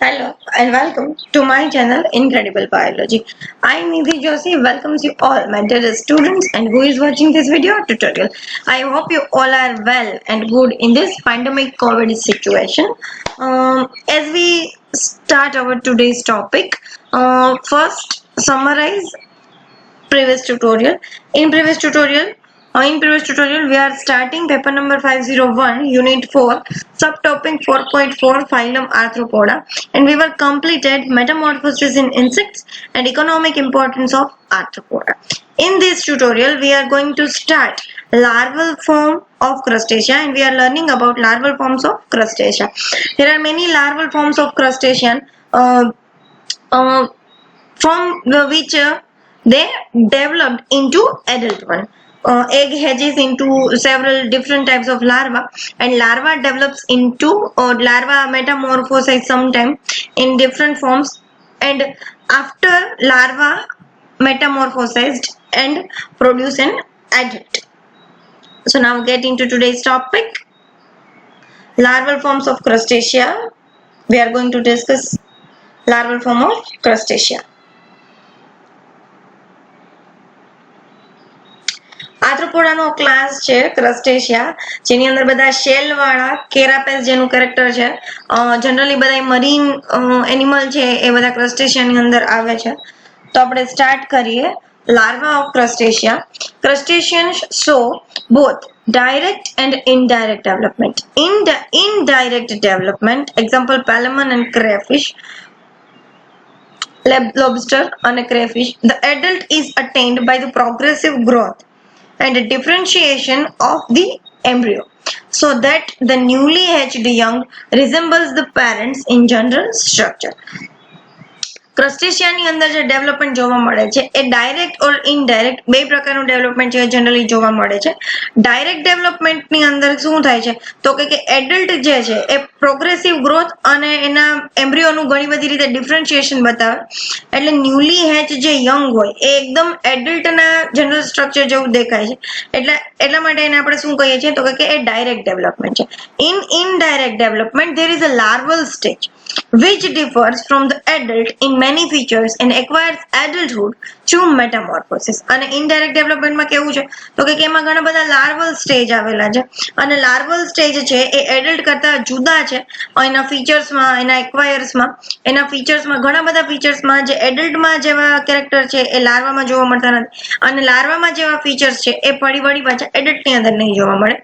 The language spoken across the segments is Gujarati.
Hello and welcome to my channel Incredible Biology. I Nidhi Joshi welcomes you all my dear students and who is watching this video tutorial. I hope you all are well and good in this pandemic COVID situation. As we start our today's topic, first summarize previous tutorial. In previous tutorial, we are starting paper number 501, unit 4, subtopic 4.4, phylum Arthropoda, and we were completed metamorphosis in insects and economic importance of arthropoda. In this tutorial, we are going to start larval form of crustacea, and we are learning about larval forms of crustacea. There are many larval forms of crustacean. From which they developed into adult one. Egg hatches into several different types of larva, and larva develops into larva metamorphosize sometime in different forms, and after larva metamorphosized and produce an adult. So now get into today's topic, larval forms of crustacea. We are going to discuss larval form of crustacea. આર્થ્રોપોડાનો ક્લાસ છે ક્રસ્ટેશિયા, જેની અંદર બધા શેલ વાળા કેરાપેસ જેનું કેરેક્ટર છે. જનરલી બધા મરીન એનિમલ છે એ બધા ક્રસ્ટેશિયાની અંદર આવે છે. તો આપણે સ્ટાર્ટ કરીએ. Larva of crustacea. Crustaceans show both direct and indirect development. Indirect development, example palemon and crayfish, lobster and crayfish. The adult is attained by the progressive growth and differentiation of the embryo, so that the newly hatched young resembles the parents in general structure. ક્રસ્ટેશિયાની અંદર જે ડેવલપમેન્ટ જોવા મળે છે એ ડાયરેક્ટ ઓર ઇનડાયરેક્ટ બે પ્રકારનું ડેવલપમેન્ટ છે જનરલી જોવા મળે છે. ડાયરેક્ટ ડેવલપમેન્ટની અંદર શું થાય છે તો કે એડલ્ટ જે છે એ પ્રોગ્રેસિવ ગ્રોથ અને એના એમ્બ્રિયોનું ઘણી બધી રીતે ડિફરન્શિએશન બતાવે. એટલે ન્યૂલી હેચ જે યંગ હોય એ એકદમ એડલ્ટના જનરલ સ્ટ્રક્ચર જેવું દેખાય છે. એટલા માટે એને આપણે શું કહીએ છીએ તો કે એ ડાયરેક્ટ ડેવલપમેન્ટ છે. In indirect development there is a larval stage which differs from the adult in many features and acquires adulthood through metamorphosis. અને ઇનડાયરેક્ટ ડેવલપમેન્ટમાં કેવું છે તો કે એમાં ઘણા બધા લાર્વલ સ્ટેજ આવેલા છે, અને લાર્વલ સ્ટેજ છે એ એડલ્ટ કરતા જુદા છે. એના ફીચર્સમાં, એના એના ફીચર્સમાં ઘણા બધા ફીચર્સમાં જે એડલ્ટમાં જેવા કેરેક્ટર છે એ લાર્વામાં જોવા મળતા નથી, અને લાર્વામાં જેવા ફીચર્સ છે એ વળી પાછા એડલ્ટની અંદર નહીં જોવા મળે.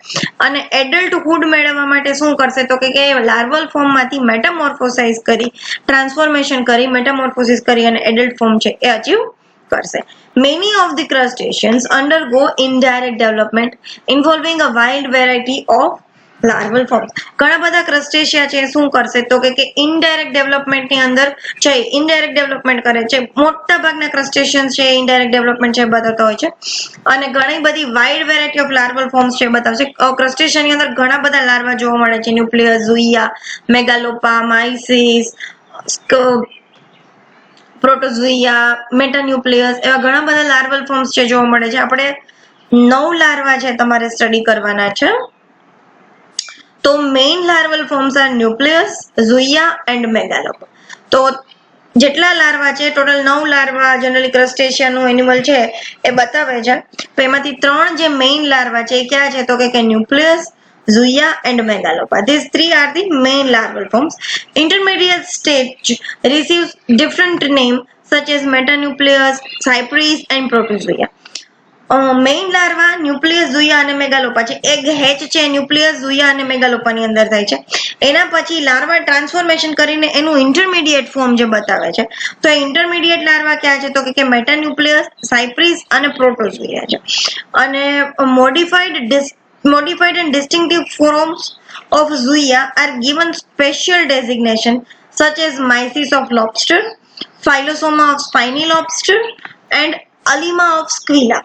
અને એડલ્ટહુડ મેળવવા માટે શું કરશે તો કે લાર્વલ ફોર્મમાંથી મેટામોર્ફોસાઇઝ કરી, ટ્રાન્સફોર્મેશન કરી, મેટામોર્ફોસિસ કરી અને એડલ્ટ ફોર્મ છે એ અચીવ કરશે. Many of the crustaceans undergo indirect development involving a wide variety of larval forms. ઘણા બધા ક્રસ્ટેશિયા છે શું કરશે તો કે ઇનડાયરેક્ટ ડેવલપમેન્ટની અંદર જઈ ઇનડાયરેક્ટ ડેવલપમેન્ટ કરે છે. મોટા ભાગના ક્રસ્ટેશિયન્સ છે ઇનડાયરેક્ટ ડેવલપમેન્ટ છે બતાવતા હોય છે, અને ઘણી બધી wide variety of larval forms છે બતાવશે. ક્રસ્ટેશિયાની અંદર ઘણા બધા લાર્વા જોવા મળે છે, ન્યુક્લિયસ, ઝુઇયા, મેગાલોપા, માઇસિસ, પ્રોટોઝુઇયા, મેટાન્યુક્લિયસ, એવા ઘણા બધા લાર્વલ ફોર્મ્સ છે જોવા મળે છે. આપણે 9 લાર્વા છે તમારે સ્ટડી કરવાના છે. તો main larval forms are nucleus, zoea and megalopa. તો જેટલા લાર્વા છે ટોટલ 9 લાર્વા જનરલી ક્રસ્ટેશિયાનું એનિમલ છે એ બતાવે છે. તો એમાંથી 3 જે મેઇન લાર્વા છે એ ક્યાં છે તો કે nucleus, ઝુઇયા and megalopa. These 3 are the main larval forms. Intermediate stage receives different name such as metanucleus, cypris and protozoa. Main larva nucleus, zoea અને મેગાલોપા છે. એગ હેચ છે ન્યુક્લિયસ, ઝુઇયા અને મેગાલોપાની અંદર થાય છે. એના પછી લાર્વા ટ્રાન્સફોર્મેશન કરીને એનું ઇન્ટરમીડિયેટ ફોર્મ જે બતાવે છે. તો એ ઇન્ટરમીડિયેટ લાર્વા ક્યાં છે તો કે મેટાન્યુક્લિયસ, સાયપ્રિસ અને પ્રોટોઝોયા છે. અને modified and distinctive forms of zoea are given special designation such as mysis of lobster, phylosoma of spiny lobster and alima of squilla.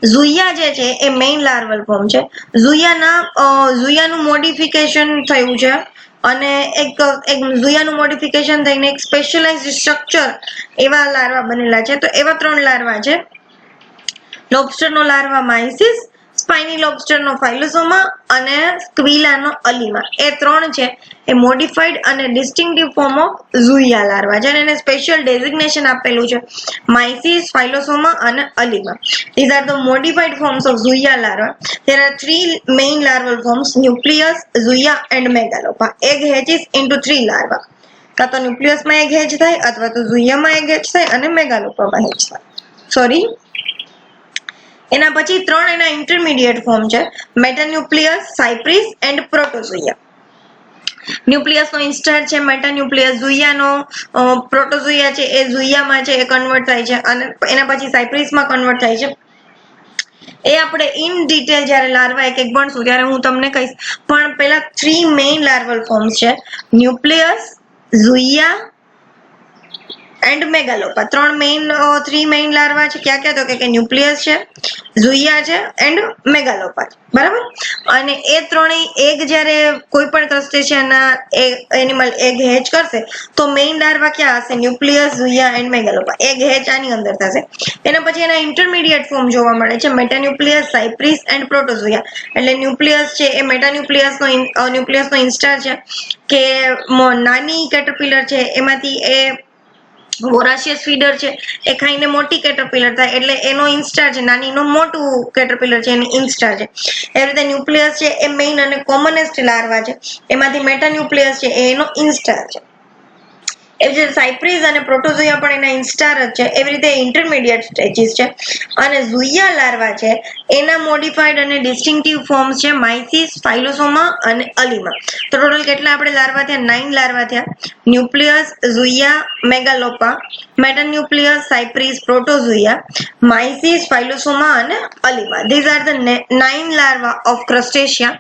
ઝુઇયા જે છે એ મેઇન લાર્વલ ફોર્મ છે. ઝુઇયાનું મોડિફિકેશન થયું છે, અને એક ઝુઇયાનું મોડિફિકેશન થઈને એક સ્પેશિયલાઇઝ્ડ સ્ટ્રક્ચર એવા લાર્વા બનેલા છે. તો એવા 3 લાર્વા છે. લોબસ્ટરનો લાર્વા માઇસિસ, સ્પાઇની લોબસ્ટરનો ફાઇલોસોમા અને સ્ક્વિલાનો અલીમા એ ત્રણ છે એ મોડિફાઈડ અને ડિસ્ટિંક્ટિવ ફોર્મ ઓફ ઝુઇયા લાર્વા છે અને એને સ્પેશિયલ ડેઝિગ્નેશન આપેલું છે માઇસીસ, ફાઇલોસોમા અને અલીમા. These are the modified forms of Zuia larva. There are three main larval forms: nucleus, Zuia and megalopa. Egg hatches into three larvae. કાં તો ન્યુક્લિયસમાં એગ હેચ થાય અથવા તો ઝુઇયામાં એગ હેચ થાય અને મેગાલોપામાં હેચ થાય. સોરી, એના પછી ત્રણ એના ઇન્ટરમીડિયેટ ફોર્મ છે: મેટાન્યુક્લિયસ, સાયપ્રિસ એન્ડ પ્રોટોઝોઇયા. ન્યુક્લિયસ નો ઇન્સ્ટાર છે મેટાન્યુક્લિયસ, ઝુઇયાનો પ્રોટોઝોઇયા છે એ ઝુઇયામાં છે એ કન્વર્ટ થાય છે અને એના પછી સાયપ્રિસમાં કન્વર્ટ થાય છે. એ આપણે ઇન ડિટેલ જ્યારે લાર્વા એક એક ભણશું ત્યારે હું તમને કહીશ. પણ પેલા થ્રી મેઇન લાર્વલ ફોર્મ્સ છે: nucleus, zoea and megalopa. Three main larva છે. ક્યાં ક્યાં? તો કે ન્યુક્લિયસ છે, ઝુઇયા છે એન્ડ મેગાલોપા છે. બરાબર. અને એ ત્રણેય એગ જ્યારે કોઈ પણ ક્રસ્ટેશિયનના એનિમલ એગ હેચ કરશે તો મેઇન લાર્વા ક્યાં હશે? Nucleus, zoea and megalopa. Egg hatch આની અંદર થશે. એના પછી એના ઇન્ટરમીડિયેટ ફોર્મ જોવા મળે છે: મેટાન્યુક્લિયસ, સાયપ્રિસ એન્ડ પ્રોટોઝોઇયા. એટલે ન્યુક્લિયસ છે એ ન્યુક્લિયસનો ઇન્સ્ટાર છે કે નાની કેટરપિલર છે એમાંથી એ વોરાશિયસ ફીડર છે એ ખાઈને મોટી કેટરપિલર થાય એટલે એનો ઇન્સ્ટાર છે. નાનીનો મોટું કેટરપિલર છે એની ઇન્સ્ટાર છે. એ રીતે ન્યુક્લિયસ છે એ મેઇન અને કોમનેસ્ટ લાર્વા છે. એમાંથી મેટાન્યુક્લિયસ છે એનો ઇન્સ્ટાર છે. એવી રીતે સાયપ્રિસ અને પ્રોટોઝોઇયા પણ એના ઇન્સ્ટાર જ છે. એવી રીતે ઇન્ટરમીડિયેટ સ્ટેજીસ છે. અને ઝુઇયા લાર્વા છે એના મોડિફાઈડ અને ડિસ્ટિંક્ટિવ ફોર્મ્સ છે માઇસીસ, ફાઇલોસોમા અને અલીમા. તો ટોટલ કેટલા આપણે લાર્વા થયા? 9 લાર્વા થયા: ન્યુક્લિયસ, ઝુઇયા, મેગાલોપા, મેટાન્યુક્લિયસ, સાયપ્રિસ, પ્રોટોઝોઇયા, માઇસીસ, ફાઇલોસોમા અને અલીમા. These are the 9 larvae of crustacea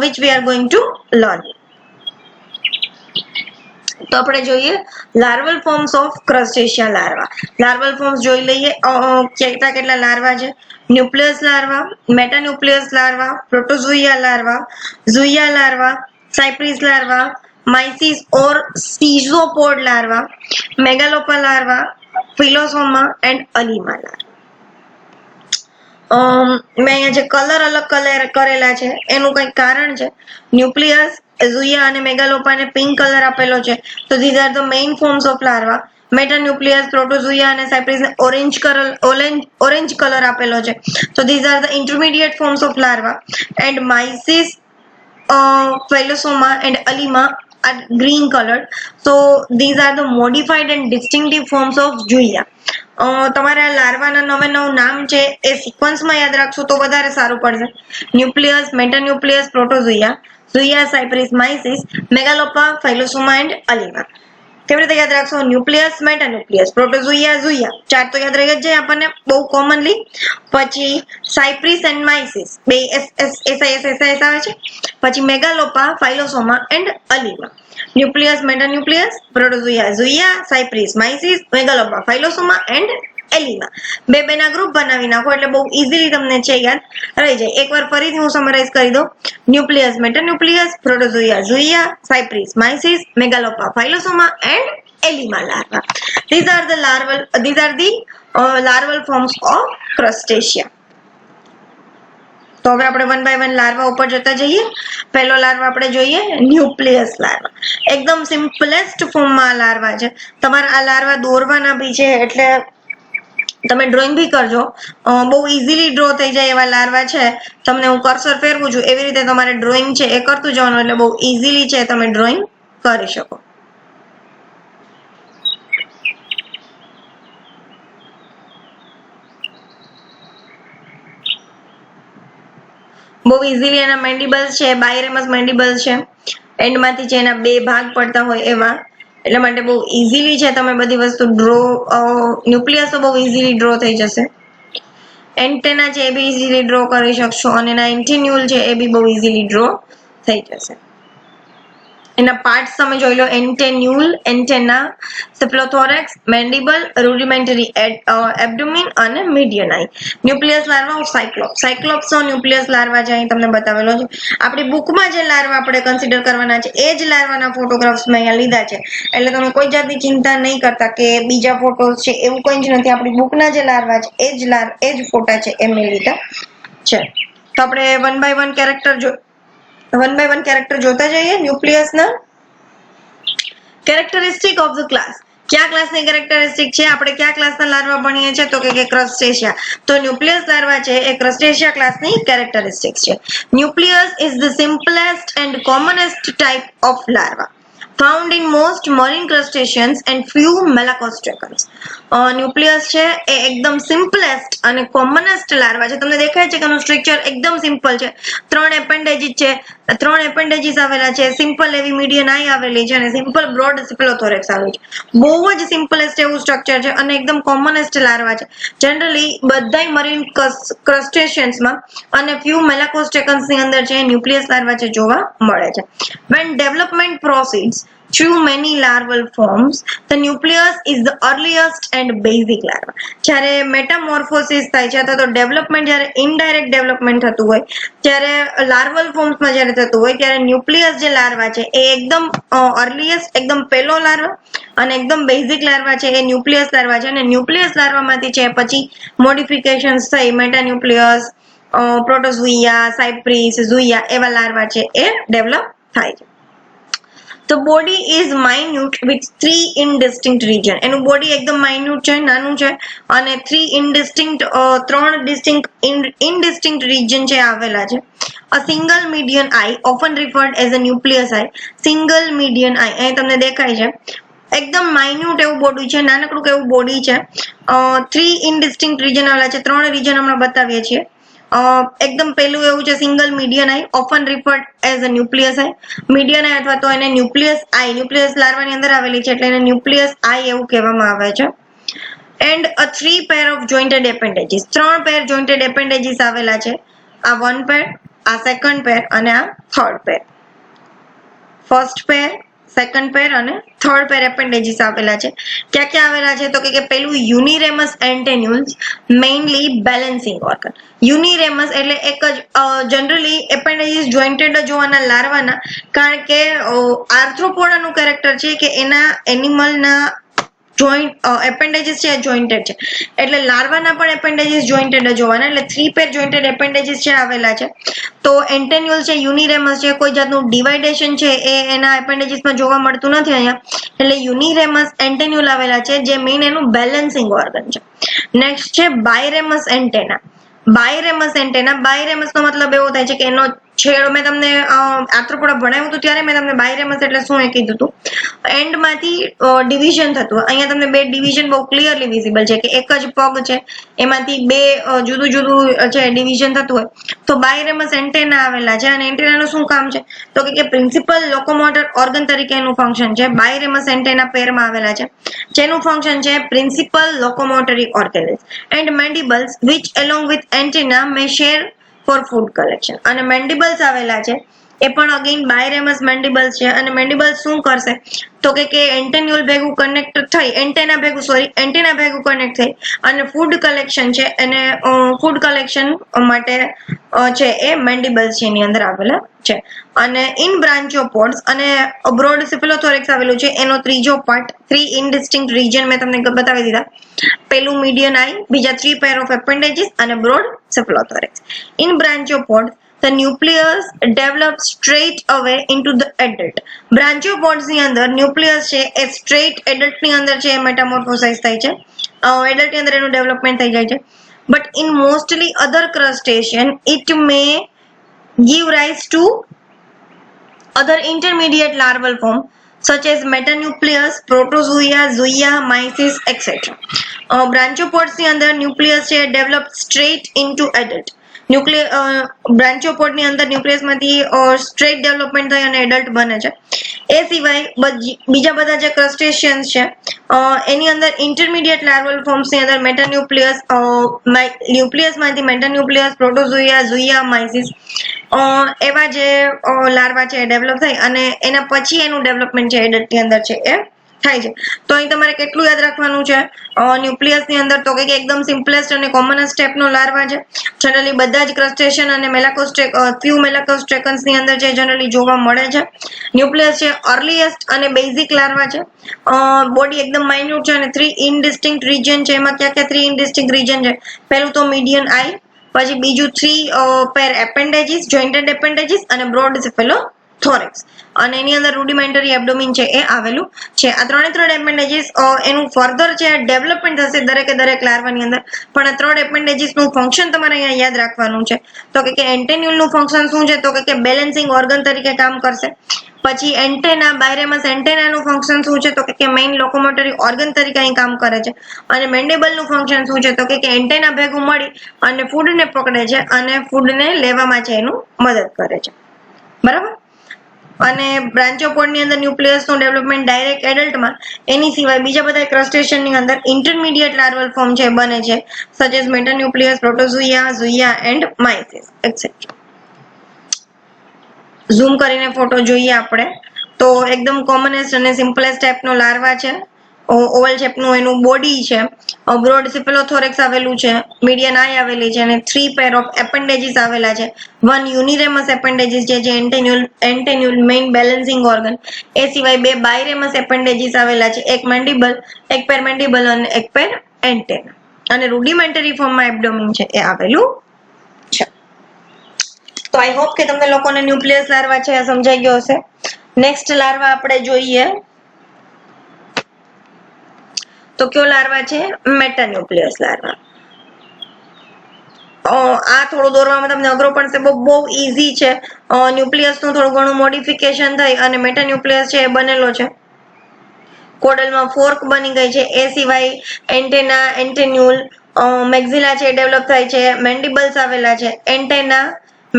which we are going to learn. તો આપણે જોઈએ larval forms of crustacea larva. Larval forms જોઈ લઈએ. કેટલા લાર્વા છે? Nucleus larva, metanucleus larva, protozoea larva, zoea larva, cypris larva, mysis or schizopod larva, megalopa larva, phyllosoma and alima larva. મેં અહીંયા જે કલર અલગ કરેલા છે એનું કંઈક કારણ છે. ન્યુક્લિયસ, ઝુઇયા અને મેગાલોપાને પિંક કલર આપેલો છે. તો these are the main forms of larva. Metanauplius, protozoea અને સાયપ્રિસને ઓરેન્જ કલર આપેલો છે. તો these are the intermediate forms of larva. And mysis, phyllosoma and alima are green colored. So these are the modified and distinctive forms of Zuia. તમારા લાર્વાના નવે નામ છે એ સિક્વન્સમાં યાદ રાખશો તો વધારે સારું પડશે: nucleus, metanauplius, protozoea, zoea, cypris, mysis, megalopa, phyllosoma and અલીમા. કેવી રીતે યાદ રાખશો? ન્યુક્લિયસ, મેટાન્યુક્લિયસ, પ્રોટોઝોઇયા, ઝુઇયા, ચાર તો યાદ રહી જ જાય આપણને બહુ કોમનલી. પછી સાયપ્રિસ એન્ડ માઇસીસ, બે SIS આવે છે. પછી megalopa, phyllosoma and alima. Nauplius, metanauplius, protozoea, zoea, cypris, mysis, megalopa, phyllosoma and alima. બે ના ગ્રુપ બનાવી નાખો એટલે બહુ ઇઝીલી તમને છે યાદ રહી જાય. એકવાર ફરીથી હું સમરાઇઝ કરી દઉં: nauplius, metanauplius, protozoea, zoea, cypris, mysis, megalopa, phyllosoma and alima larva. These are the larval forms of crustacea. તો હવે આપણે 1 by 1 લાર્વા ઉપર જતા જઈએ. પહેલો લાર્વા આપણે જોઈએ ન્યુક્લિયસ લાર્વા. એકદમ સિમ્પલેસ્ટ ફોર્મમાં લાર્વા છે. તમારે આ લાર્વા દોરવાના બી છે એટલે તમે ડ્રોઈંગ બી કરજો. બહુ ઇઝીલી ડ્રો થઈ જાય એવા લાર્વા છે. તમને હું કર્સર ફેરવું છું એવી રીતે તમારે ડ્રોઈંગ છે એ કરતું જવાનું એટલે બહુ ઇઝીલી છે તમે ડ્રોઈંગ કરી શકો. બહુ ઇઝીલી એના મેન્ડિબલ્સ છે, બાયરેમસ મેન્ડિબલ્સ છે. એન્ડમાંથી છે એના બે ભાગ પડતા હોય એવા. એટલા માટે બહુ ઇઝીલી છે તમે બધી વસ્તુ ડ્રો. ન્યુક્લિયસ તો બહુ ઇઝીલી ડ્રો થઈ જશે. એન્ટેના છે એ બી ઇઝીલી ડ્રો કરી શકશો અને એના એન્ટિન્યુલ છે એ બી બહુ ઇઝીલી ડ્રો થઈ જશે. એના પાર્ટ્સ તમે જોઈ લો: એન્ટેન્યુલ, એન્ટેના, સેપ્લોથોરેક્સ, મેન્ડિબલ, રૂડિમેન્ટરી એબ્ડોમિન અને median eye. Nauplius larva of cyclops. સાયક્લોપ્સનો ન્યુક્લિયસ લાર્વા છે અહીં તમને બતાવેલો છે. આપણી બુકમાં જે લાર્વા આપણે કન્સિડર કરવાના છે એ જ લાર્વાના ફોટોગ્રાફ્સ મેં અહીંયા લીધા છે. એટલે તમે કોઈ જાતની ચિંતા નહીં કરતા કે બીજા ફોટોસ છે એવું કંઈ જ નથી. આપણી બુકના જે લાર્વા છે એ જ ફોટા છે એ મેં લીધા છે. તો આપણે વન બાય વન કેરેક્ટર જોતા જઈએ ન્યુક્લિયસના. Characteristic of the class. કયા ક્લાસની કેરેક્ટરિસ્ટિક છે? આપણે કયા ક્લાસના લાર્વા ભણીએ છીએ? તો કે ક્રસ્ટેશિયા. તો ન્યુક્લિયસ લાર્વા છે એ ક્રસ્ટેશિયા ક્લાસની કેરેક્ટરિસ્ટિક છે. Nucleus is the simplest and કોમનેસ્ટ type of larva found in most marine crustaceans and few melacostracans. Nucleus છે એ એકદમ સિમ્પલેસ્ટ અને કોમનેસ્ટ લાર્વા છે. તમને દેખાય છે કે એનું સ્ટ્રક્ચર એકદમ સિમ્પલ છે. 3 એપેન્ડેજીસ છે, 3 એપેન્ડેજીસ આવેલા છે, સિમ્પલ એવી મીડિયન આઈ આવેલી છે અને સિમ્પલ બ્રોડ સિપ્લોથોરેક્સ આવેલું છે. બહુ જ સિમ્પલેસ્ટ એવું સ્ટ્રક્ચર છે અને એકદમ કોમનેસ્ટ લાર્વા છે. જનરલી બધાય મરીન ક્રસ્ટેશિયન્સમાં અને ફ્યુ મેલાકોસ્ટ્રેકન્સ ની અંદર છે ન્યુક્લિયસ લાર્વા છે જોવા મળે છે. When development proceeds through many larval forms, the nucleus is the earliest and basic larva. જ્યારે મેટામોર્ફોસિસ થાય છે અથવા તો ડેવલપમેન્ટ જ્યારે ઇનડાયરેક્ટ ડેવલપમેન્ટ થતું હોય ત્યારે લાર્વલ ફોર્મ્સમાં જ્યારે થતું હોય ત્યારે ન્યુક્લિયસ જે લાર્વા છે એ એકદમ અર્લીએસ્ટ એકદમ પહેલો લાર્વા અને એકદમ બેઝિક લાર્વા છે એ ન્યુક્લિયસ લાર્વા છે. અને ન્યુક્લિયસ લાર્વામાંથી છે પછી મોડિફિકેશન્સ થઈ મેટાન્યુક્લિયસ, પ્રોટોઝોઇયા, સાયપ્રીસ, ઝોઇયા એવા લાર્વા છે એ ડેવલપ થાય છે. The body is minute with 3 indistinct region. એનું બોડી એકદમ માઇન્યુટ છે, નાનું છે અને 3 indistinct region છે આવેલા છે. A single median eye, often referred as a nucleus eye. Single median eye અહીં તમને દેખાય છે. એકદમ માઇન્યુટ એવું બોડી છે, નાનકડું એવું બોડી છે. 3 indistinct region આવેલા છે. 3 region હમણાં બતાવીએ છીએ. એકદમ પહેલું એવું છે single median eye, often referred as a nauplius eye. Median eye અથવા તો એને ન્યુક્લિયસ આઈ, ન્યુક્લિયસ લાર્વાની અંદર આવેલી છે એટલે એને ન્યુક્લિયસ આઈ એવું કહેવામાં આવે છે. And a 3 pair of જોઇન્ટેડ એપેન્ડેજીસ. 3 પેર જોઇન્ટેડ એપેન્ડેજીસ આવેલા છે. આ 1 પેર, આ 2nd પેર અને આ 3rd પેર. ફર્સ્ટ પેર, 2nd પેર અને 3rd પેર એપેન્ડેજીસ આવેલા છે. ક્યાં ક્યાં આવેલા છે? તો કે પેલું યુનિરેમસ એન્ટેન્યુલ્સ, મેઇનલી બેલેન્સિંગ ઓર્ગન. યુનિરેમસ એટલે એક જ જનરલી એપેન્ડેજીસ જોઇન્ટેડ જ હોવાના લાર્વાના, કારણ કે આર્થ્રોપોડાનું કેરેક્ટર છે કે એના એનિમલના જોઈન્ટ એપેન્ડેજીસ છે જોઇન્ટેડ છે એટલે લાર્વાના પણ એપેન્ડેજીસ જોઇન્ટેડ જ હોવાના. એટલે 3 પેર જોઇન્ટેડ એપેન્ડેજીસ છે આવેલા છે. તો એન્ટેન્યુલ છે, યુનિરેમસ છે, કોઈ જાતનું ડિવાઇડેશન છે એ એના એપેન્ડેજીસમાં જોવા મળતું નથી અહીંયા. એટલે યુનિરેમસ એન્ટેન્યુલ આવેલા છે જે મેઇન એનું બેલેન્સિંગ ઓર્ગન છે. નેક્સ્ટ છે બાયરેમસ એન્ટેના. બાયરેમસ એન્ટેના, બાયરેમસ નો મતલબ એવો થાય છે કે એનો છેડો, મેં તમને આર્થ્રોપોડા ભણાવ્યું હતું ત્યારે મેં તમને બાયરેમસ એટલે શું એ કીધું હતું. એન્ડમાંથી ડિવિઝન થતું હોય. અહીંયા તમને 2 ડિવિઝન બહુ ક્લિયરલી વિઝિબલ છે કે એક જ પગ છે એમાંથી 2 જુદું જુદું છે ડિવિઝન થતું હોય. તો બાયરેમસ એન્ટેના આવેલા છે. અને એન્ટેનાનું શું કામ છે? તો કે પ્રિન્સિપલ લોકોમોટર ઓર્ગન તરીકે એનું ફંક્શન છે. બાયરેમસ એન્ટેના પેરમાં આવેલા છે જેનું ફંક્શન છે principal locomotory organs and mandibles which along with antenna may share for food collection. અને મેન્ડિબલ્સ આવેલા છે એ પણ અગેન બાયરેમસ મેન્ડિબલ્સ છે. અને મેન્ડિબલ્સ શું કરશે તો કે એન્ટેન્યુલ ભેગું કનેક્ટ થઈ, એન્ટેના ભેગું કનેક્ટ થઈ અને ફૂડ કલેક્શન છે અને ફૂડ કલેક્શન માટે છે એ મેન્ડિબલ્સ છે એની અંદર આવેલા છે. અને ઇન બ્રાન્ચોપોડ્સ અને બ્રોડ સિફિલોથોરેક્સ આવેલું છે એનો ત્રીજો પાર્ટ, 3 ઇન્ડિસ્ટિંક્ટ રીજન મેં તમને બતાવી દીધા. પેલું મીડિયન આઈ, બીજા 3 પેર ઓફ એપેન્ડેજીસ અને broad cephalothorax. In branchiopod the nucleus develops straight away into the adult. Branchiopods ની અંદર ન્યુક્લિયસ છે એ સ્ટ્રેટ એડલ્ટ ની અંદર છે મેટામોર્ફોસાઇઝ થાય છે. એડલ્ટ ની અંદર એનું ડેવલપમેન્ટ થઈ જાય છે. But in mostly other crustacean it may give rise to other intermediate larval form such as metanucleus, protozoa, zoea, mysis, etc. બ્રાન્ચોપોડ્સ ની અંદર ન્યુક્લિયસ છે ડેવલપ સ્ટ્રેટ ઇન્ટુ એડલ્ટ. બ્રાન્ચોપોડ ની અંદર ન્યુક્લિયસ માંથી સ્ટ્રેટ ડેવલપમેન્ટ થઈ અને એડલ્ટ બને છે. એ સિવાય બીજા બધા જે ક્રસ્ટેશિયન્સ છે એની અંદર ઇન્ટરમીડિયેટ લાર્વલ ફોર્મ્સ ની અંદર મેટાન્યુક્લિયસ, ન્યુક્લિયસ માંથી મેટાન્યુક્લિયસ, પ્રોટોઝોઇયા, ઝોઇયા, માઇસિસ એવા જે લાર્વા છે ડેવલપ થાય અને એના પછી એનું ડેવલપમેન્ટ છે એડલ્ટ ની અંદર છે એ થાય છે. તો અહીં તમારે કેટલું યાદ રાખવાનું છે ન્યુક્લિયસ ની અંદર તો કે એકદમ સિમ્પલેસ્ટ અને કોમનેસ્ટ ટાઈપનો લાર્વા છે. જનરલી બધા જ ક્રસ્ટેશિયન અને ફ્યુ મેલાકોસ્ટ્રેકન્સ ની અંદર છે જનરલી જોવા મળે છે. ન્યુક્લિયસ છે અર્લીએસ્ટ અને બેઝિક લાર્વા છે. બોડી એકદમ માઇન્યુટ છે અને 3 ઇન્ડિસ્ટિંક્ટ રીજન છે. એમાં ક્યાં ક્યાં 3 ઇન્ડિસ્ટિંક્ટ રીજન છે? પહેલું તો મીડિયન આઈ, પછી બીજું 3 પેર એપેન્ડેજીસ, જોઇન્ટેડ એપેન્ડેજીસ અને બ્રોડ સેફેલોથોરેક્સ, અને એની અંદર રૂડિમેન્ટરી એબ્ડોમિન છે એ આવેલું છે. આ ત્રણ એપેન્ડેજીસ એનું ફર્ધર છે ડેવલપમેન્ટ થશે દરેક લાર્વાની અંદર. પણ આ 3 એપેન્ડેજીસ નું ફંક્શન તમારે અહીંયા યાદ રાખવાનું છે. તો કે એન્ટેન્યુલ નું ફંક્શન શું છે? તો કે બેલેન્સિંગ ઓર્ગન તરીકે કામ કરશે. પછી એન્ટેના, બાયરેમસ એન્ટેના નું ફંક્શન શું છે? તો કે મેઇન લોકોમોટરી ઓર્ગન તરીકે અહીં કામ કરે છે. અને મેન્ડિબલ નું ફંક્શન શું છે? તો કે એન્ટેના ભેગું મળી અને ફૂડને પકડે છે અને ફૂડને લેવામાં છે એનું મદદ કરે છે. બરાબર. અને બ્રાન્ચોપોડ ની અંદર ન્યુક્લિયસ નું ડેવલપમેન્ટ ડાયરેક્ટ એડલ્ટમાં, એની સિવાય બીજા બધા ક્રસ્ટેશિયન ની અંદર ઇન્ટરમીડિયેટ લાર્વલ ફોર્મ છે બને છે, such as metanauplius, protozoea, zoea and mysis etcetera. Zoom કરીને ફોટો જોઈએ આપણે તો એકદમ કોમનેસ્ટ અને સિમ્પલેસ્ટ ટાઈપનો લાર્વા છે. ઓવલ શેપનું એનું બોડી છે, બ્રોડ સેફેલોથોરેક્સ આવેલું છે, મીડિયન આઈ આવેલી છે અને 3 પેર ઓફ એપેન્ડેજીસ આવેલા છે. 1 યુનિરેમસ એપેન્ડેજીસ જે એન્ટેન્યુલ મેઇન બેલેન્સિંગ ઓર્ગન, એ સિવાય 2 બાયરેમસ એપેન્ડેજીસ આવેલા છે, એક મેન્ડિબલ, એક પેર મેન્ડિબલ અને એક પેર એન્ટેના, અને રૂડિમેન્ટરી ફોર્મમાં એબ્ડોમિન છે એ આવેલું છે. તો આઈ હોપ કે તમને લોકોને ન્યુક્લિયસ લાર્વા છે એ સમજાઈ ગયો હશે. નેક્સ્ટ લાર્વા આપણે જોઈએ તો કયો લાર્વા છે? મેટાન્યુક્લિયસ લાર્વા. આ થોડું દોરવામાં તમને અઘરો પડશે, બહુ ઈઝી છે. ન્યુક્લિયસ નું થોડું ઘણું મોડિફિકેશન થઈ અને મેટાન્યુક્લિયસ છે એ બનેલો છે. કોડલમાં ફોર્ક બની ગઈ છે. એ સિવાય એન્ટેના, એન્ટેન્યુલ, મેક્ઝિલા છે ડેવલપ થાય છે, મેન્ડિબલ્સ આવેલા છે, એન્ટેના,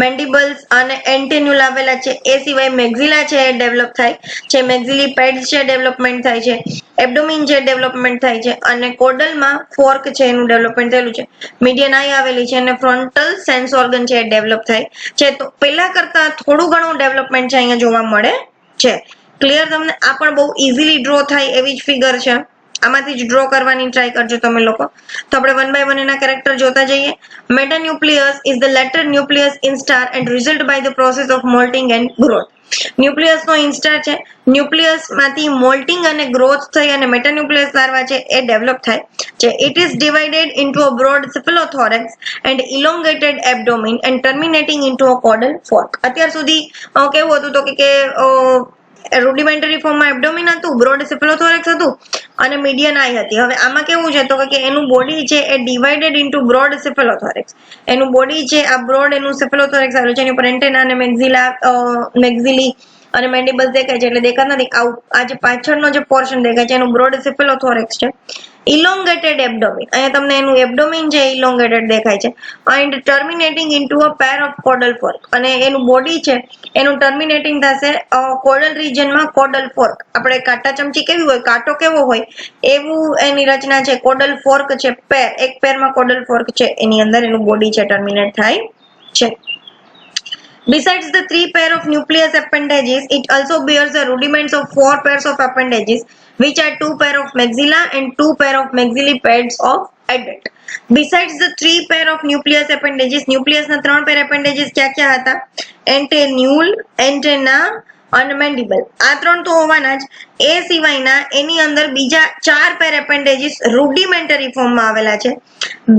મેન્ડિબલ્સ અને એન્ટેન્યુલ આવેલા છે. એ સિવાય મેક્ઝિલા છે એ ડેવલપ થાય છે, મેક્ઝિલી પેડ્સ છે ડેવલપમેન્ટ થાય છે, એબ્ડોમિન છે ડેવલપમેન્ટ થાય છે, અને કોડલમાં ફોર્ક છે એનું ડેવલપમેન્ટ થયેલું છે, મીડિયન આઈ આવેલી છે અને ફ્રન્ટલ સેન્સ ઓર્ગન છે એ ડેવલપ થાય છે. તો પેલા કરતા થોડું ઘણું ડેવલપમેન્ટ છે અહીંયા જોવા મળે છે. ક્લિયર તમને? આ પણ બહુ ઇઝીલી ડ્રો થાય એવી જ ફિગર છે. આમાંથી જ ડ્રો કરવાની ટ્રાય કરજો તમે લોકો. તો આપણે 1 by 1 એના કેરેક્ટર જોતા જઈએ. Metanauplius is the later nauplius instar and result by the process of moulting and growth. Nauplius નો ઇન્સ્ટાર છે. ન્યુક્લિયસ માંથી મોલ્ટિંગ અને ગ્રોથ થઈ અને મેટાન્યુક્લિયસ લાર્વા છે એ ડેવલપ થાય છે. It is divided into a broad cephalothorax and elongated abdomen and terminating into a caudal fork. અત્યાર સુધી કેવું હતું તો કે રૂડિમેન્ટરી ફોર્મમાં એબ્ડોમિન હતું, બ્રોડ સેફેલોથોરેક્સ હતું અને મીડિયન આઈ હતી. હવે આમાં કેવું છે તો કે એનું બોડી છે એ ડિવાઇડેડ ઇન્ટુ બ્રોડ સેફેલોથોરેક્સ. એનું બોડી છે આ બ્રોડ એનું સેફેલોથોરેક્સ આવેલું છે. એની ઉપર એન્ટેના અને મેક્ઝિલી અને મેન્ડિબલ્સ દેખાય છે એટલે દેખાતા નથી. આ જે પાછળનો જે પોર્શન દેખાય છે એનું બ્રોડ સેફેલોથોરેક્સ છે. ઇલોંગેટેડ એબ્ડોમિન, અહીંયા તમને એનું એબ્ડોમિન છે ઇલોંગેટેડ દેખાય છે, and terminating into a pair of codal fork, અને એનું બોડી છે એનું ટર્મિનેટિંગ થશે કોડલ રિજનમાં કોડલ ફોર્ક. આપણે કાંટા ચમચી કેવી હોય, કાંટો કેવો હોય એવું એની રચના છે. કોડલ ફોર્ક છે, પેર, એક પેરમાં કોડલ ફોર્ક છે, એની અંદર એનું બોડી છે ટર્મિનેટ થાય છે. Besides the 3 pair of nucleus appendages, it also bears the rudiments of 4 pairs of appendages, which are 2 pair of maxilla and 2 pair of maxillary pads of adult. Besides the 3 pair of nucleus appendages, nucleus ના 3 pair appendages ક્યાં હતા? Antenule, antenna અને મેન્ડિબલ. આ 3 તો હોવાના જ. એ સિવાયના એની અંદર બીજા 4 પેર એપેન્ડેજીસ રૂડિમેન્ટરી ફોર્મમાં આવેલા છે.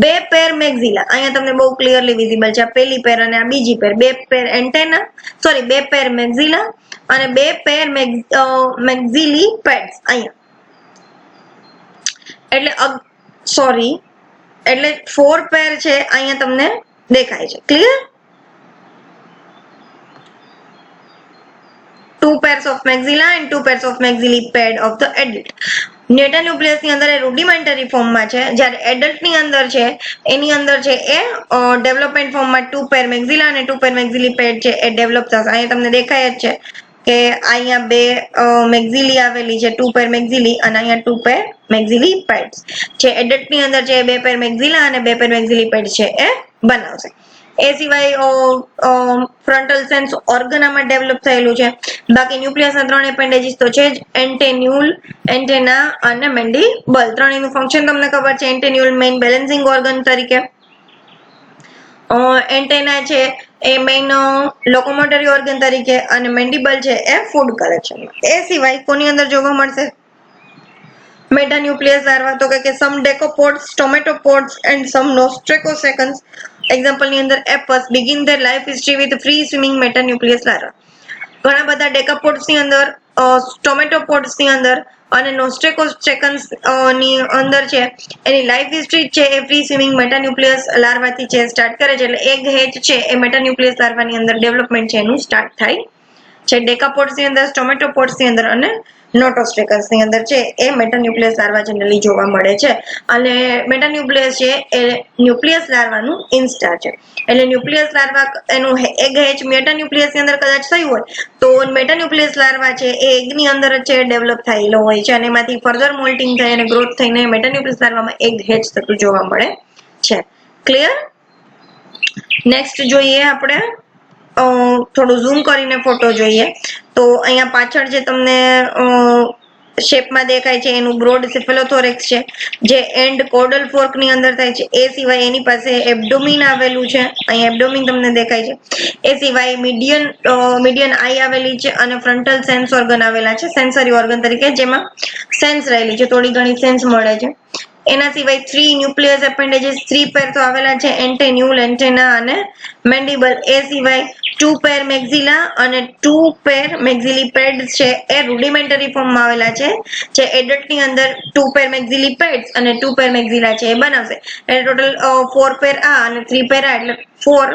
2 પેર મેક્ઝિલા, અહીંયા તમને બહુ ક્લિયરલી વિઝિબલ છે. આ પહેલી પેર અને આ બીજી પેર. 2 પેર એન્ટેના, 2 પેર મેક્ઝિલા અને 2 પેર મેક્ઝિલી પેડ્સ. અહીંયા એટલે 4 પેર છે અહીંયા તમને દેખાય છે. Clear? 2 pairs of maxilla and 2 pairs of maxillary pad of the adult. મેટાન્યુક્લિયસ ની અંદર એ રૂડિમેન્ટરી ફોર્મમાં છે, જ્યારે એડલ્ટ ની અંદર છે એની અંદર છે એ ડેવલપમેન્ટ ફોર્મમાં 2 પેર મેક્ઝિલા અને 2 પેર મેક્ઝિલી પેડ છે એ ડેવલપ થશે. અહીંયા તમને દેખાય જ છે કે અહીંયા 2 મેક્ઝિલી આવેલી છે, 2 પેર મેક્ઝિલી, અને અહીંયા 2 પેર મેક્ઝિલી પેડ્સ છે. એડલ્ટ ની અંદર છે 2 પેર મેક્ઝિલા અને 2 પેર મેક્ઝિલી પેડ છે એ બનાવશે. એ સિવાય ફ્રન્ટલ સેન્સ ઓર્ગન આમાં ડેવલપ થયેલું છે. બાકી ન્યુક્લિયસના 3 એપેન્ડેજીસ તો છે જ, એન્ટેન્યુલ, એન્ટેના અને મેન્ડિબલ. ત્રણેયનું ફંક્શન તમને ખબર છે. એન્ટેન્યુલ મેઇન બેલેન્સિંગ ઓર્ગન તરીકે, એન્ટેના છે એ મેઇન લોકોમોટરી ઓર્ગન તરીકે, અને મેન્ડિબલ છે એ ફૂડ કલેક્શન. એ સિવાય કોની અંદર જોવા મળશે? મેટાન્યુક્લિયસ લાર્વા તો કે સમ ડેકોપોડ્સ, ટોમેટોપોડ્સ એન્ડ સમ નોસ્ટ્રેકોસેકન્સ એક્ઝામ્પલ ની અંદર apus begin their life history with free swimming metanauplius larva. ઘણા બધા ડેકોપોડ્સ ની અંદર, ટોમેટોપોડ્સ ની અંદર અને નોસ્ટ્રેકોસેકન્સ ની અંદર છે એની લાઈફ હિસ્ટ્રી છે એ ફ્રી સ્વિમિંગ મેટાન્યુક્લિયસ લાર્વાથી છે સ્ટાર્ટ કરે છે. એટલે એગ હેચ છે એ મેટાન્યુક્લિયસ લાર્વાની અંદર ડેવલપમેન્ટ છે એનું સ્ટાર્ટ થાય છે. ડેકાપોડ્સ ની અંદર, ટોમેટોપોડ્સ ની અંદર અને નોટોસ્ટ્રેકન્સ ની અંદર છે એ મેટાન્યુક્લિયસ લાર્વા જનરલી જોવા મળે છે. અને મેટાન્યુક્લિયસ છે એ ન્યુક્લિયસ લાર્વાનું ઇન્સ્ટાર છે. એટલે ન્યુક્લિયસ લાર્વા એનું એગ હેચ મેટાન્યુક્લિયસ ની અંદર કદાચ થયું હોય તો મેટાન્યુક્લિયસ લાર્વા છે એ એગ ની અંદર જ છે ડેવલપ થયેલો હોય છે અને એમાંથી ફર્ધર મોલ્ટિંગ થઈ અને ગ્રોથ થઈને મેટાન્યુક્લિયસ લાર્વામાં એગ હેચ થતું જોવા મળે છે. ક્લિયર? નેક્સ્ટ જોઈએ આપણે થોડું ઝૂમ કરીને ફોટો જોઈએ તો અહીંયા પાછળ જે તમને શેપમાં દેખાય છે એનું બ્રોડ સિફેલોથોરેક્સ છે જે એન્ડ કોડલ ફોર્ક ની અંદર થાય છે. એ સિવાય એની પાસે એબ્ડોમિન આવેલું છે, અહીંયા એબ્ડોમિન તમને દેખાય છે. એ સિવાય મીડિયન આઈ આવેલી છે અને ફ્રન્ટલ સેન્સ ઓર્ગન આવેલા છે, સેન્સરી ઓર્ગન તરીકે, જેમાં સેન્સ રહેલી છે, થોડી ઘણી સેન્સ મળે છે. એના સિવાય 3 ન્યુક્લિયસ એપેન્ડેજીસ 3 પેર તો આવેલા છે, એન્ટેન્યુલ, એન્ટેના અને મેન્ડિબલ. એ સિવાય 2 પેર મેક્ઝિલા અને 2 પેર મેક્ઝિલી પેડ્સ છે એ રૂડિમેન્ટરી ફોર્મમાં આવેલા છે, જે એડલ્ટ ની અંદર 2 પેર મેક્ઝિલી પેડ્સ અને 2 પેર મેક્ઝિલા છે એ બનાવશે. એટલે ટોટલ 4 પેર આ અને 3 પેર આ, એટલે 4,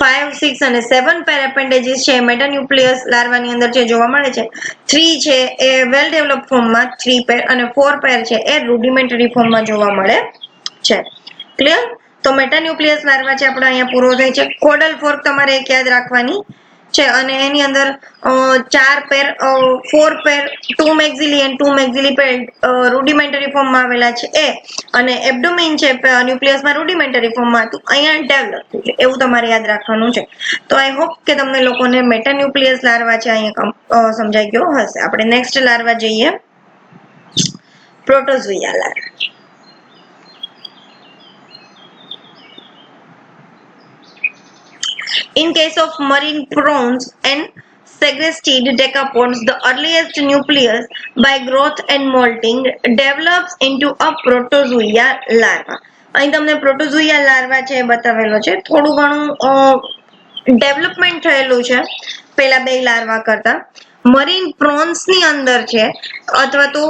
5, 6 અને 7 પેર એપેન્ડેજીસ છે મેટાન્યુક્લિયસ લાર્વાની અંદર જે જોવા મળે છે. 3 છે એ વેલ ડેવલપ ફોર્મમાં 3 પેર અને 4 પેર છે એ રૂડિમેન્ટરી ફોર્મમાં જોવા મળે છે. ક્લિયર? તો મેટાન્યુક્લિયસ લાર્વા છે આપણે અહીંયા પૂરો થાય છે. કોડલ ફોર્ક તમારે એક યાદ રાખવાની છે અને એની અંદર 4 પેર, 4 પેર 2 મેક્ઝિલી એન્ડ 2 મેક્ઝિલી પેડ રૂડિમેન્ટરી ફોર્મમાં આવેલા છે એ, અને એબ્ડોમિન છે ન્યુક્લિયસમાં રૂડિમેન્ટરી ફોર્મમાં હતું, અહીંયા ડેવલપ થયું છે, એવું તમારે યાદ રાખવાનું છે. તો આઈ હોપ કે તમને લોકોને મેટાન્યુક્લિયસ લાર્વા છે અહીંયા સમજાઈ ગયો હશે. આપણે નેક્સ્ટ લાર્વા જઈએ, પ્રોટોઝોઇયા larva. In case of marine prawns and segrestid decapods, the earliest nucleus by growth and molting develops into a protozoa larva. અહીં તમને પ્રોટોઝોઇયા લાર્વા છે બતાવેલો છે. થોડું ઘણું ડેવલપમેન્ટ થયેલું છે પેલા બે લાર્વા કરતા. મરીન પ્રોન્સ ની અંદર છે અથવા તો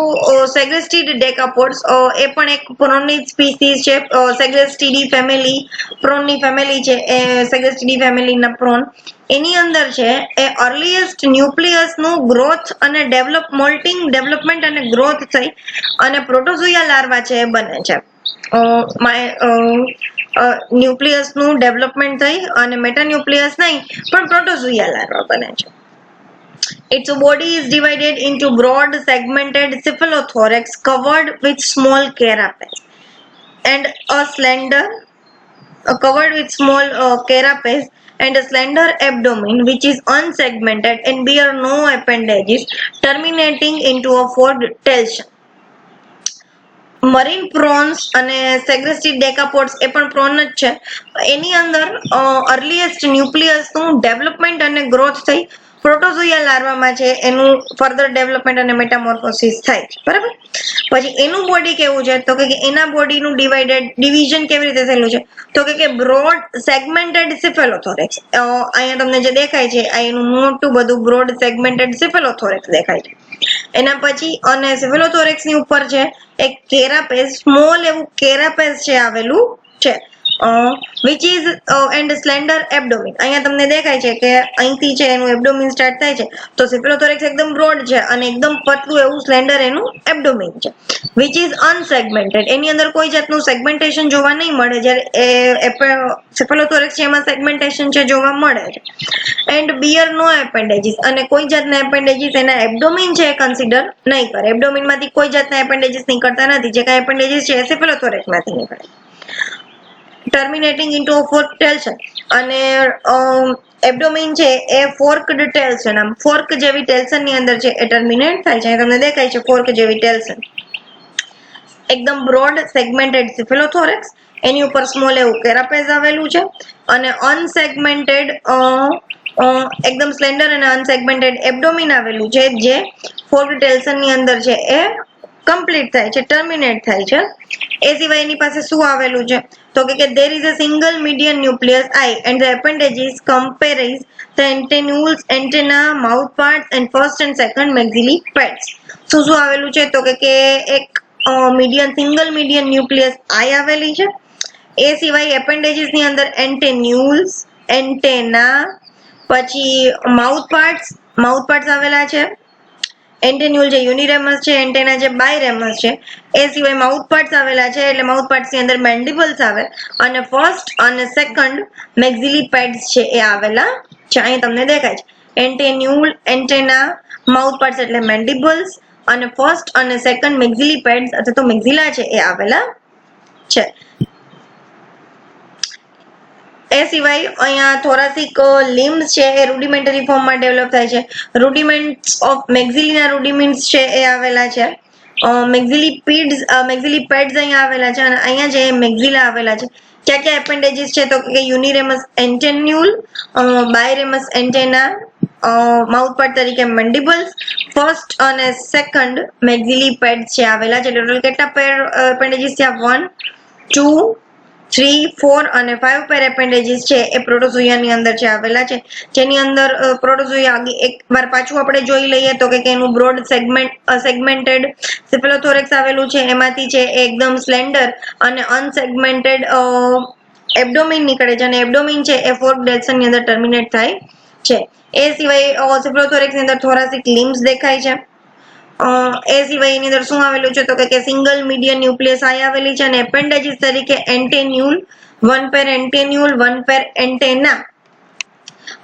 સેગ્રેસ્ટિડ ડેકાપોડ્સ, એ પણ એક પ્રોનની સ્પીસીસ છે. સેગ્રેસ્ટિડી ફેમિલી, પ્રોનની ફેમિલી છે એ સેગ્રેસ્ટિડી ફેમિલીના પ્રોન. એની અંદર છે એ અર્લીએસ્ટ ન્યુક્લિયસ નું ગ્રોથ અને ડેવલપમેન્ટ અને ગ્રોથ થઈ અને પ્રોટોઝોઇયા લાર્વા છે એ બને છે. ન્યુક્લિયસ નું ડેવલપમેન્ટ થઈ અને મેટાન્યુક્લિયસ નહીં પણ પ્રોટોઝોઇયા લાર્વા બને છે. Its body is divided into broad segmented cephalothorax covered with small carapace and a slender carapace and a slender abdomen which is unsegmented and bear no appendages, terminating into a forked tail. Marine prawns અને સેગ્રેસ્ટિડ ડેકાપોડ્સ એ પણ પ્રોન જ છે. એની અંદર અર્લીએસ્ટ ન્યુક્લિયસ નું ડેવલપમેન્ટ અને ગ્રોથ થઈ પ્રોટોઝોઇયા લાર્વામાં છે એનું ફર્ધર ડેવલપમેન્ટ અને મેટામોર્ફોસિસ થાય છે, બરાબર. પછી એનું બોડી કેવું છે તો કે એના બોડીનું ડિવિઝન કેવી રીતે થયેલું છે તો કે બ્રોડ સેગમેન્ટેડ સિફેલોથોરેક્સ. અહીંયા તમને જે દેખાય છે આ એનું મોટું બધું બ્રોડ સેગમેન્ટેડ સિફેલોથોરેક્સ દેખાય છે. એના પછી અને સિફેલોથોરેક્સ ની ઉપર છે એક કેરાપેસ, સ્મોલ એવું કેરાપેસ છે આવેલું છે, which is and slender abdomen. અહીંયા તમને દેખાય છે કે અહીંથી છે એનું એબ્ડોમિન સ્ટાર્ટ થાય છે, તો સિફેલોથોરેક્સ એકદમ બ્રોડ છે અને એકદમ પતલું એવું સ્લેન્ડર એનું એબ્ડોમિન છે, which is unsegmented. એની અંદર કોઈ જાતનું સેગમેન્ટેશન જોવા નહીં મળે, જ્યારે સિફેલોથોરેક્સ છે એમાં સેગમેન્ટેશન છે જોવા મળે છે. એન્ડ બિયર નો એપેન્ડેજીસ, અને કોઈ જાતના એપેન્ડેજીસ એના એબ્ડોમિન છે એ કન્સિડર નહીં કરે. એબ્ડોમિન માંથી કોઈ જાતના એપેન્ડેજીસ નીકળતા નથી, જે કાંઈ એપેન્ડેજીસ છે એ સિફેલોથોરેક્સ માંથી નીકળે. ટર્મિનેટિંગ ઇન્ટુ અ ફોર્ક ટેલ છે અને એબ્ડોમિન છે એ ફોર્કડ ટેલ્સન, આમ ફોર્ક જેવી ટેલ્સન ની અંદર છે એ ટર્મિનેટ થાય છે. તમને દેખાય છે ફોર્ક જેવી ટેલ્સન, એકદમ બ્રોડ સેગમેન્ટેડ સિફેલોથોરેક્સ, એની ઉપર સ્મોલ એવું કેરાપેઝ આવેલું છે અને અનસેગમેન્ટેડ એકદમ સ્લેન્ડર અને અનસેગમેન્ટેડ એબ્ડોમિન આવેલું છે, જે ફોર્ક ટેલ્સન ની અંદર છે એ કમ્પ્લીટ થાય છે, ટર્મિનેટ થાય છે. એ સિવાય એની પાસે શું આવેલું છે તો કે there is a single median nucleus I and the appendages comprise the antennules, antenna, mouth parts and first and second maxillary pads. શું આવેલું છે તો કે એક સિંગલ મીડિયન ન્યુક્લિયસ I આવેલી છે. એ સિવાય એપેન્ડેજીસ ની અંદર એન્ટેન્યુલ્સ, એન્ટેના, પછી માઉથ પાર્ટ્સ આવેલા છે. એન્ટેન્યુલ જે યુનિરેમસ છે, એન્ટેના જે બાયરેમસ છે. એ સિવાય માઉથ પાર્ટ્સ આવેલા છે, એટલે માઉથ પાર્ટ્સ ની અંદર મેન્ડિબલ્સ આવે અને ફર્સ્ટ અને સેકન્ડ મેક્સિલી પેડ્સ છે એ આવેલા છે. અહીં તમને દેખાય છે એન્ટેન્યુલ, એન્ટેના, માઉથ પાર્ટ્સ એટલે મેન્ડિબલ્સ અને ફર્સ્ટ અને સેકન્ડ મેક્સિલી પેડ્સ અથવા તો મેક્સિલા છે એ આવેલા છે. એ સિવાય અહીંયા થોરાસિક લિમ્સ છે એ રૂડિમેન્ટરી ફોર્મમાં ડેવલપ થાય છે. રૂડિમેન્ટ્સ ઓફ મેક્સિલીના રૂડિમેન્ટ્સ છે એ આવેલા છે. મેક્સિલી પેડ્સ અહીંયા આવેલા છે અને અહીંયા જે મેક્સિલા આવેલા છે. ક્યાં ક્યાં એપેન્ડેજીસ છે તો કે યુનિરેમસ એન્ટેન્યુલ, બાયરેમસ એન્ટેના, માઉથ પાર્ટ તરીકે મેન્ડિબલ્સ, ફર્સ્ટ અને સેકન્ડ મેક્સિલી પેડ્સ છે આવેલા છે. ટોટલ કેટલા પેર એપેન્ડેજીસ છે? 1, 2, 3, 4 અને 5 પેર એપેન્ડેજીસ છે એ પ્રોટોઝોયા ની અંદર છે આવેલા છે. જેની અંદર પ્રોટોઝોયા એક વાર પાછું આપણે જોઈ લઈએ તો કે એનું બ્રોડ સેગમેન્ટેડ સિફેલોથોરેક્સ આવેલું છે. એમાંથી છે એકદમ સ્લેન્ડર અને અનસેગમેન્ટેડ એબ્ડોમિન નીકળે છે અને એબ્ડોમિન છે એ ફોર્ક ડેલ્સન ની અંદર ટર્મિનેટ થાય છે. એ સિવાય સિફેલોથોરેક્સ ની અંદર થોરાસિક લિમ્સ દેખાય છે. એ સિવાય એની અંદર શું આવેલું છે તો કે સિંગલ મીડિયન ન્યુક્લિયસ I આવેલી છે અને એપેન્ડેજીસ તરીકે એન્ટેન્યુલ, 1 પેર એન્ટેન્યુલ, 1 પેર એન્ટેના,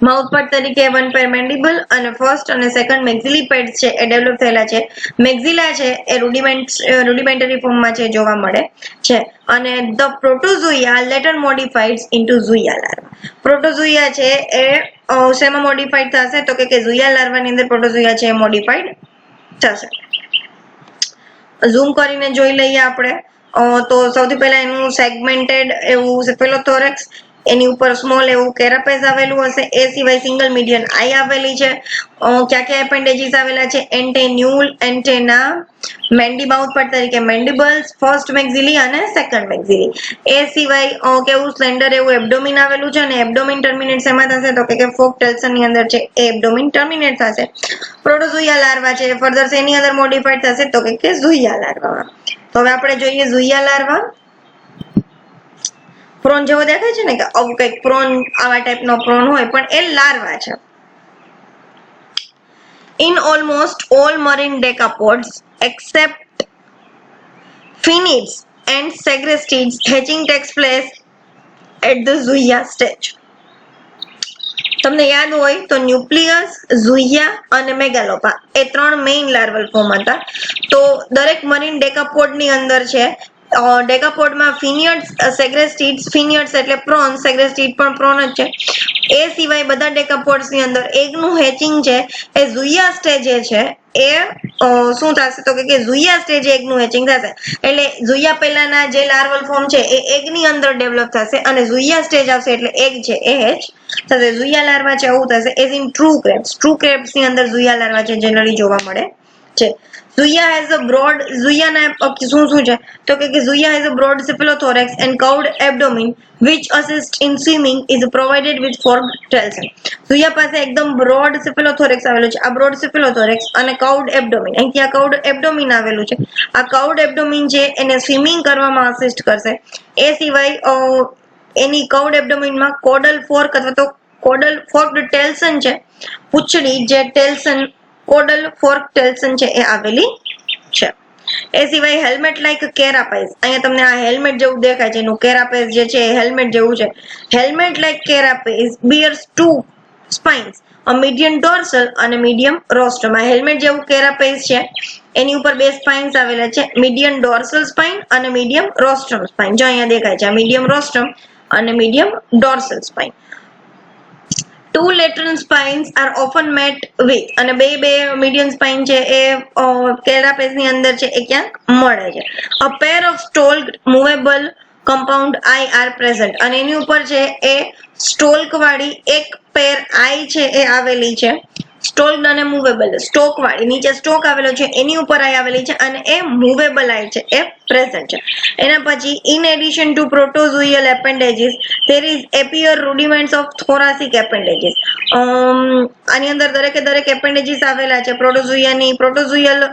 માઉથ પાર્ટ તરીકે 1 પેર મેન્ડિબલ અને ફર્સ્ટ અને સેકન્ડ મેક્સિલી પેડ્સ છે એ ડેવલપ થયેલા છે. મેક્સિલા છે એ રૂડિમેન્ટરી ફોર્મમાં છે જોવા મળે છે. અને the protozoea later modified into zoea larva. Protozoea છે એ શેમાં મોડિફાઈડ થશે તો કે ઝુયા લાર્વાની અંદર પ્રોટોઝોયા છે એ મોડિફાઈડ થશે. ઝૂમ કરીને જોઈ લઈએ આપણે તો સૌથી પહેલા એનું સેગમેન્ટેડ એવું સિફેલોથોરેક્સ, એની ઉપર સ્મોલ એવું કેરાપેઝ આવેલું હશે. એ સિવાય સિંગલ મીડિયન I આવેલી છે. ક્યાં ક્યાં એપેન્ડેજીસ આવેલા છે? એન્ટેન્યુલ, એન્ટેના, માઉથ પાર્ટ તરીકે મેન્ડિબલ્સ, ફર્સ્ટ મેક્સિલી અને સેકન્ડ મેક્સિલી. એ સિવાય કેવું સ્લેન્ડર એવું એબ્ડોમિન આવેલું છે અને એબ્ડોમિન ટર્મિનેટ શેમાં થશે તો કે ફોક ટેલ્સન ની અંદર છે એ એબ્ડોમિન ટર્મિનેટ થશે. પ્રોટોઝોયા લાર્વા છે ફર્ધર શેની અંદર મોડિફાઈડ થશે તો કે ઝુયા લાર્વામાં. તો હવે આપણે જોઈએ ઝુયા લાર્વા. પ્રોન જેવો દેખાય છે ને કે આવું કઈક પ્રોન, આવા ટાઈપનો પ્રોન હોય પણ એ લાર્વા છે. In almost all marine decapods except phinids and segrestids, hatching takes place at the zooia stage. તમને યાદ હોય તો ન્યુક્લિયસ, ઝુયા અને મેગાલોપા એ 3 મેઇન લાર્વલ ફોર્મ હતા. તો દરેક મરીન ડેકાપોડ ની અંદર છે ડેકાપોડમાં ફિનિયડ્સ, સેગ્રેસ્ટિડ્સ, ફિનિયડ્સ એટલે પ્રોન, સેગ્રેસ્ટિડ પણ પ્રોન જ છે. એ સિવાય બધા ડેકાપોડ્સ ની અંદર એગનું હેચિંગ છે એ ઝુયા સ્ટેજે છે એ શું થશે તો કે ઝુયા સ્ટેજે એગનું હેચિંગ થશે. એટલે ઝુયા પહેલાના જે લાર્વલ ફોર્મ છે એ એગની અંદર ડેવલપ થશે અને ઝુયા સ્ટેજ આવશે એટલે એગ છે એ હેચ થશે. ઝુયા લાર્વા છે એવું થશે. એઝ ઇન ટ્રુ ક્રેબ્સ ની અંદર ઝુયા લાર્વા છે જનરલી જોવા મળે છે. Zuya has a broad Zuya શું છે તો કે Zuya has a broad cephalothorax and curved abdomen which assist in swimming is provided with forked tailson. Zuya પાસે એકદમ broad cephalothorax આવેલું છે. આ broad cephalothorax અને curved abdomen, અહીંથી આ curved abdomen આવેલું છે. આ curved abdomen છે એને સ્વિમિંગ કરવામાં અસિસ્ટ કરશે. એ સિવાય એની curved abdomen માં કોડલ ફોર્ક અથવા તો કોડલ ફોર્કડ ટેલ્સન છે, પૂંછડી જે ટેલ્સન કોડલ ફોર્ક ટેલ્સન છે એ આવેલી છે. એ સિવાય હેલ્મેટ લાઈક કેરાપેઝ, અહીંયા તમને આ હેલ્મેટ જેવું દેખાય છે, એનું કેરાપેઝ જે છે એ હેલ્મેટ જેવું છે. Helmet like carapace bears 2 spines, a median dorsal અને medium rostrum. આ હેલ્મેટ જેવું કેરાપેઝ છે એની ઉપર 2 સ્પાઇન્સ આવેલા છે, મીડિયમ ડોર્સલ સ્પાઇન અને મીડિયમ રોસ્ટ્રમ સ્પાઇન. જો અહીંયા દેખાય છે આ મીડિયમ રોસ્ટ્રમ અને medium dorsal spine. 2 lateral spines are often met with અને બે median spine છે એ કેરાપેઝ ની અંદર છે એ ક્યાંક મળે છે. A pair of stalked movable compound eye are present અને એની ઉપર છે એ સ્ટોલ્ક વાળી એક પેર આઈ છે એ આવેલી છે. સ્ટોક્ડ અને મૂવેબલ, સ્ટોક વાળી નીચે સ્ટોક આવેલો છે એની ઉપર આઈ આવેલી છે અને એ મૂવેબલ આઈ છે, એ પ્રેઝન્ટ છે. એના પછી in addition to protozoeal appendages there is appear rudiments of thoracic appendages. આની અંદર દરેક એપેન્ડેજીસ આવેલા છે પ્રોટોઝોઇયલ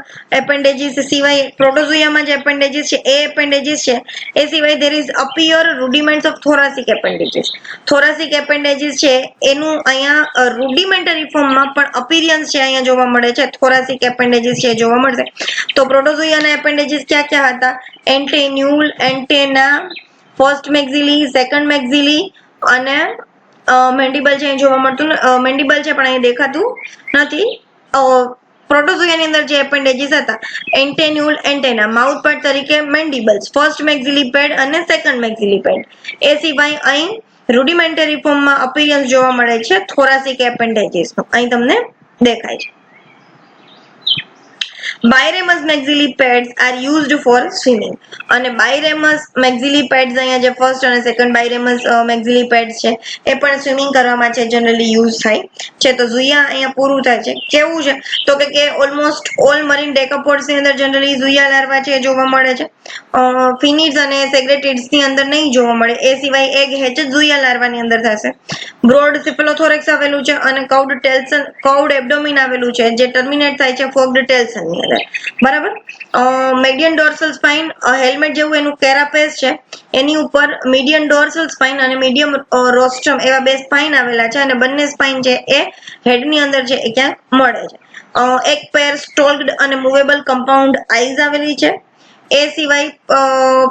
એપેન્ડેજીસ સિવાય, પ્રોટોઝોઇયામાં જે એપેન્ડેજીસ છે એ એપેન્ડેજીસ છે એ સિવાય there is appear rudiments of thoracic appendages. thoracic appendages છે એનું અહીંયા rudimentary ફોર્મમાં પણ અપીરિયન્સ છે અહીંયા જોવા મળે છે, thoracic appendages છે જોવા મળશે. તો પ્રોટોઝોઇયાના એપેન્ડેજીસ ક્યાં હતા? એન્ટેન્યુલ, એન્ટેના, ફર્સ્ટ મેક્સિલી, સેકન્ડ મેક્સિલી અને મેન્ડિબલ છે અહીં જોવા મળતું, મેન્ડિબલ છે પણ અહીં દેખાતું નથી. પ્રોટોઝોઇયાની અંદર જે એપેન્ડેજીસ હતા એન્ટેન્યુલ, એન્ટેના, માઉથ પાર્ટ તરીકે મેન્ડિબલ્સ, ફર્સ્ટ મેક્સિલી પેડ અને સેકન્ડ મેક્સિલી પેડ. એ સિવાય અહીં રૂડિમેન્ટરી ફોર્મમાં અપીરિયન્સ જોવા મળે છે થોરાસિક એપેન્ડેજીસનું, અહીં તમને દેખાય છે. Biramous maxillipeds are used for swimming. અને બાયરેમસ મેક્સિલી પેડ્સ અહીંયા જે ફર્સ્ટ અને સેકન્ડ બાયરેમસ મેક્સિલી પેડ્સ છે એ પણ સ્વિમિંગ કરવામાં છે જનરલી યુઝ થાય છે. તો ઝુયા અહીંયા પૂરું થાય છે. કેવું છે તો કે ઓલમોસ્ટ ઓલ મરીન ડેકાપોડ્સ ની અંદર જનરલી ઝુયા લાર્વા છે એ જોવા મળે છે. ફિનિડ્સ અને સેગ્રેટિડ્સ ની અંદર નહીં જોવા મળે. એ સિવાય એગ હેચ ઝુયા લાર્વાની અંદર થશે. બ્રોડ સિફેલોથોરેક્સ આવેલું છે અને કૌડ ટેલ્સન, કૌડ એબ્ડોમિન આવેલું છે જે ટર્મિનેટ થાય છે ફોગ્ડ ટેલ્સન ની અંદર. બરાબર. મીડિયન ડોર્સલ સ્પાઇન હેલ્મેટ જેવું એનું કેરાપેસ છે, એની ઉપર મીડિયન ડોર્સલ સ્પાઇન અને મીડિયમ રોસ્ટ્રમ એવા બે સ્પાઇન આવેલા છે અને બંને સ્પાઇન છે એ હેડ ની અંદર છે એ ક્યાંક મળે છે. એક પેર સ્ટોલ્ડ અને મૂવેબલ કમ્પાઉન્ડ આઈઝ આવેલી છે. એ સિવાય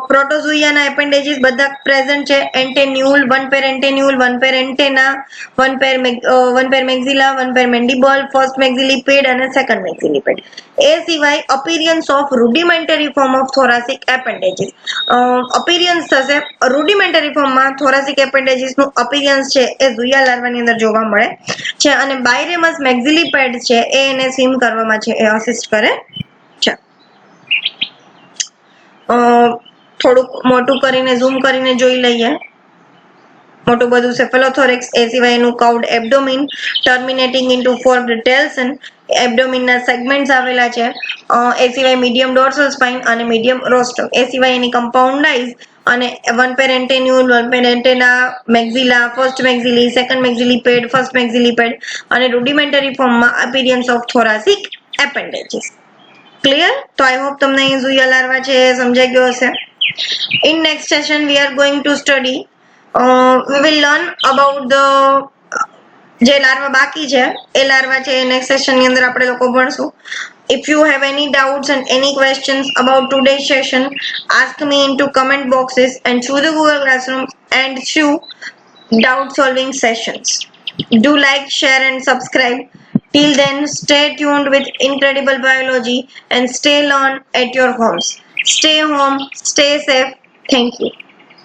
પ્રોટોઝોઇયાના એપેન્ડેજીસ બધા પ્રેઝન્ટ છે. Antennule, one pair antennule, one pair antenna, one pair maxilla, one pair mandible, first maxillipeds અને સેકન્ડ મેક્સિલી પેડ. એ સિવાય appearance of rudimentary form of thoracic appendages. Appearance થશે રૂડિમેન્ટરી ફોર્મમાં થોરાસિક એપેન્ડેજીસ નું અપીરિયન્સ છે એ ઝુયા લાર્વાની અંદર જોવા મળે છે અને બાયરેમસ મેક્સિલી પેડ છે એ એને સ્વિમ કરવામાં છે એ અસિસ્ટ કરે છે. થોડુંક મોટું કરીને ઝૂમ કરીને જોઈ લઈએ. મોટું બધું સેફેલોથોરેક્સ, એ સિવાય એનું caudal abdomen terminating into forked telson, એબ્ડોમિનના સેગમેન્ટ્સ આવેલા છે. એ સિવાય મીડિયમ ડોર્સલ સ્પાઇન અને મીડિયમ રોસ્ટ્રમ. એ સિવાય એની કમ્પાઉન્ડ આઈઝ અને one pair antennule, one pair antenna, maxilla, first maxillae, second maxillipeds, first maxillipeds અને રૂડિમેન્ટરી ફોર્મમાં appearance of thoracic appendages. Clear? તો આઈ હોપ તમને અહીં ઝુયા લાર્વા છે સમજાઈ ગયો હશે. In next session we are going to study, we will learn about the જે લાર્વા બાકી છે એ લાર્વા છે નેક્સ્ટ સેશન ની અંદર આપણે લોકો ભણશું. If you have any doubts and any questions about today's session, ask me into comment boxes and through the Google Classroom and through doubt solving sessions. Do like, share and subscribe. Till then, stay tuned with Incredible Biology and stay learn at your homes. Stay home, stay safe. Thank you.